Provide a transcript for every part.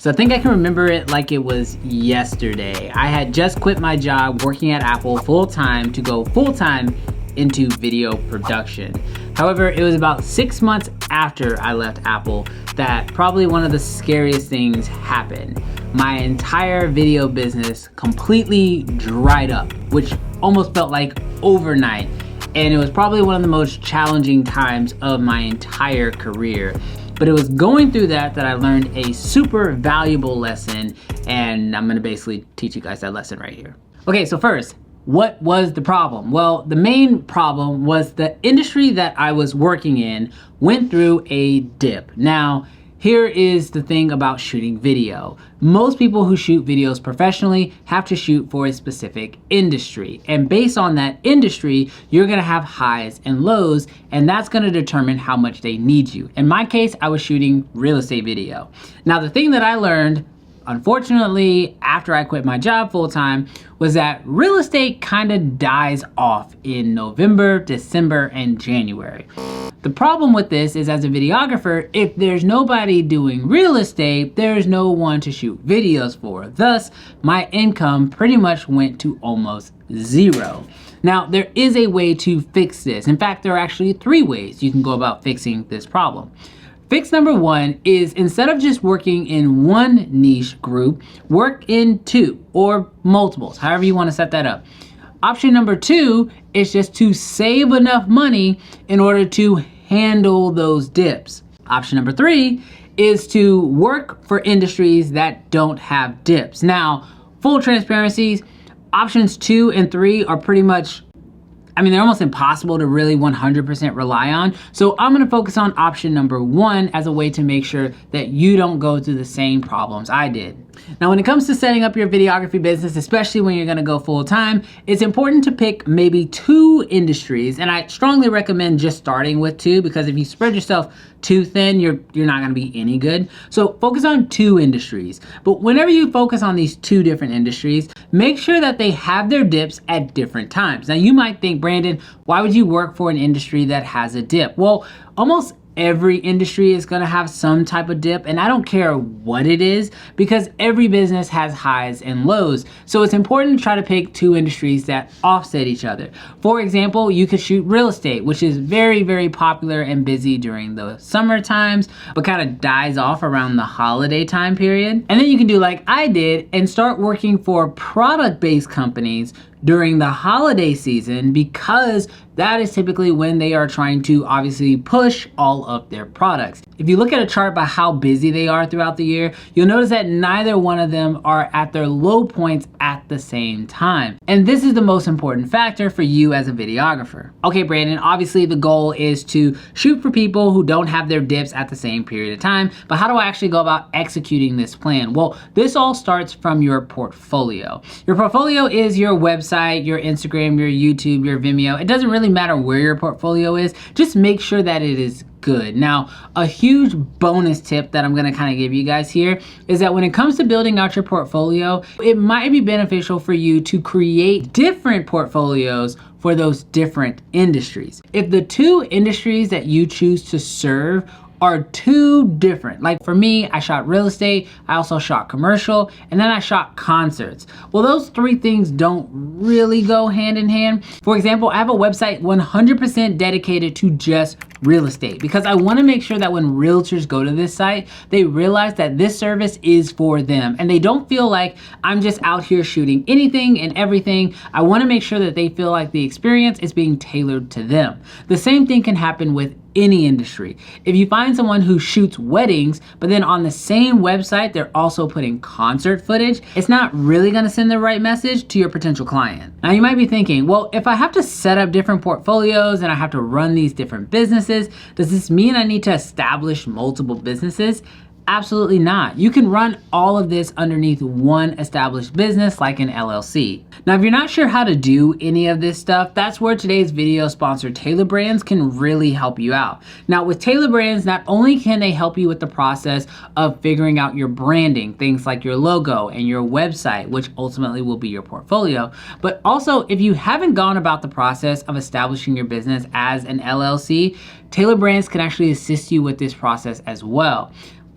So I think I can remember it like it was yesterday. I had just quit my job working at Apple full-time to go full-time into video production. However, it was about 6 months after I left Apple that probably one of the scariest things happened. My entire video business completely dried up, which almost felt like overnight. And it was probably one of the most challenging times of my entire career. But it was going through that I learned a super valuable lesson, and I'm gonna basically teach you guys that lesson right here. Okay, so first, what was the problem? Well, the main problem was the industry that I was working in went through a dip. Now, here is the thing about shooting video. Most people who shoot videos professionally have to shoot for a specific industry. And based on that industry, you're gonna have highs and lows, and that's gonna determine how much they need you. In my case, I was shooting real estate video. Now, the thing that I learned, unfortunately, after I quit my job full-time, was that real estate kind of dies off in November, December, and January. The problem with this is, as a videographer, if there's nobody doing real estate, there's no one to shoot videos for. Thus, my income pretty much went to almost zero. Now, there is a way to fix this. In fact, there are actually 3 ways you can go about fixing this problem. Fix number 1 is, instead of just working in one niche group, work in 2 or multiples, however you want to set that up. Option number 2 is just to save enough money in order to handle those dips. Option number 3 is to work for industries that don't have dips. Now, full transparency, options 2 and 3 are pretty much, they're almost impossible to really 100% rely on. So I'm gonna focus on option number 1 as a way to make sure that you don't go through the same problems I did. Now, when it comes to setting up your videography business, especially when you're gonna go full time, it's important to pick maybe 2 industries. And I strongly recommend just starting with 2, because if you spread yourself too thin, you're not gonna be any good. So focus on 2 industries. But whenever you focus on these 2 different industries, make sure that they have their dips at different times. Now, you might think, Brandon, why would you work for an industry that has a dip? Well, almost every industry is gonna have some type of dip, and I don't care what it is, because every business has highs and lows. So it's important to try to pick 2 industries that offset each other. For example, you could shoot real estate, which is very, very popular and busy during the summer times, but kind of dies off around the holiday time period. And then you can do like I did and start working for product-based companies during the holiday season, because that is typically when they are trying to obviously push all of their products. If you look at a chart by how busy they are throughout the year, you'll notice that neither one of them are at their low points at the same time. And this is the most important factor for you as a videographer. Okay, Brandon, obviously the goal is to shoot for people who don't have their dips at the same period of time, but how do I actually go about executing this plan? Well, this all starts from your portfolio. Your portfolio is your website, your Instagram, your YouTube, your Vimeo. It doesn't really matter where your portfolio is, just make sure that it is good. Now, a huge bonus tip that I'm gonna kind of give you guys here is that when it comes to building out your portfolio, it might be beneficial for you to create different portfolios for those different industries. If the 2 industries that you choose to serve are too different. Like for me, I shot real estate, I also shot commercial, and then I shot concerts. Well, those 3 things don't really go hand in hand. For example, I have a website 100% dedicated to just real estate, because I wanna make sure that when realtors go to this site, they realize that this service is for them and they don't feel like I'm just out here shooting anything and everything. I wanna make sure that they feel like the experience is being tailored to them. The same thing can happen with any industry. If you find someone who shoots weddings, but then on the same website, they're also putting concert footage, it's not really gonna send the right message to your potential client. Now you might be thinking, well, if I have to set up different portfolios and I have to run these different businesses, does this mean I need to establish multiple businesses? Absolutely not. You can run all of this underneath one established business like an LLC. Now, if you're not sure how to do any of this stuff, that's where today's video sponsor, Tailor Brands, can really help you out. Now, with Tailor Brands, not only can they help you with the process of figuring out your branding, things like your logo and your website, which ultimately will be your portfolio, but also if you haven't gone about the process of establishing your business as an LLC, Tailor Brands can actually assist you with this process as well.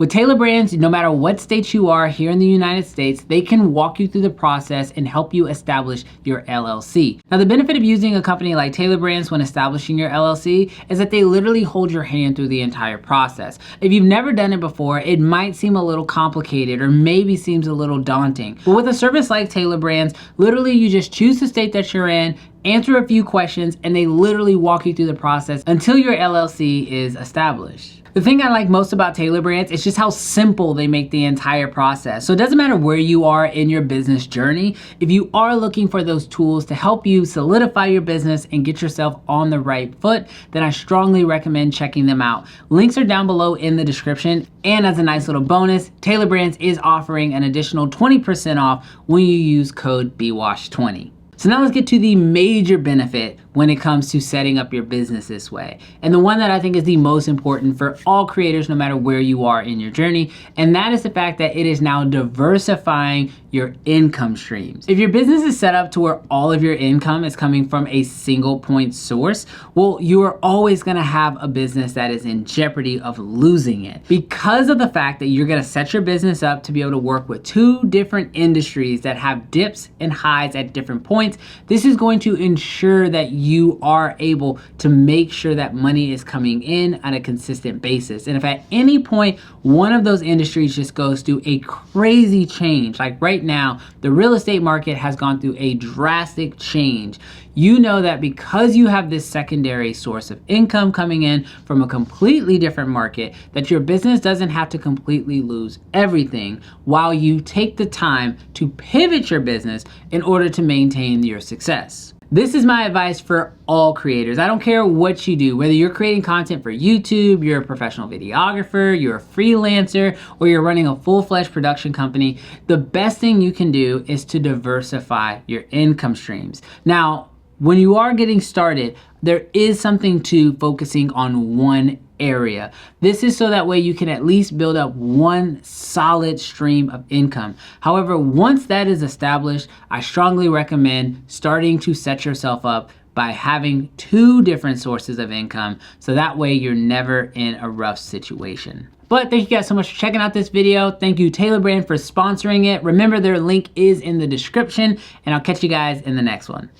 With Tailor Brands, no matter what state you are here in the United States, they can walk you through the process and help you establish your LLC. Now, the benefit of using a company like Tailor Brands when establishing your LLC is that they literally hold your hand through the entire process. If you've never done it before, it might seem a little complicated or maybe seems a little daunting. But with a service like Tailor Brands, literally you just choose the state that you're in, answer a few questions, and they literally walk you through the process until your LLC is established. The thing I like most about Tailor Brands is just how simple they make the entire process. So it doesn't matter where you are in your business journey, if you are looking for those tools to help you solidify your business and get yourself on the right foot, then I strongly recommend checking them out. Links are down below in the description. And as a nice little bonus, Tailor Brands is offering an additional 20% off when you use code BWASH20. So now let's get to the major benefit when it comes to setting up your business this way. And the one that I think is the most important for all creators, no matter where you are in your journey. And that is the fact that it is now diversifying your income streams. If your business is set up to where all of your income is coming from a single point source, well, you are always gonna have a business that is in jeopardy of losing it. Because of the fact that you're gonna set your business up to be able to work with two different industries that have dips and highs at different points, this is going to ensure that you are able to make sure that money is coming in on a consistent basis. And if at any point one of those industries just goes through a crazy change, like right now, the real estate market has gone through a drastic change, you know that because you have this secondary source of income coming in from a completely different market, that your business doesn't have to completely lose everything while you take the time to pivot your business in order to maintain your success. This is my advice for all creators. I don't care what you do, whether you're creating content for YouTube, you're a professional videographer, you're a freelancer, or you're running a full-fledged production company, the best thing you can do is to diversify your income streams. Now, when you are getting started, there is something to focusing on one area. This is so that way you can at least build up one solid stream of income. However, once that is established, I strongly recommend starting to set yourself up by having two different sources of income, so that way you're never in a rough situation. But thank you guys so much for checking out this video. Thank you Tailor Brand for sponsoring it. Remember, their link is in the description, and I'll catch you guys in the next one.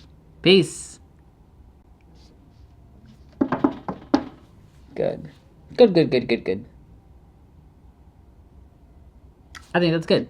Peace. Good. Good. I think that's good.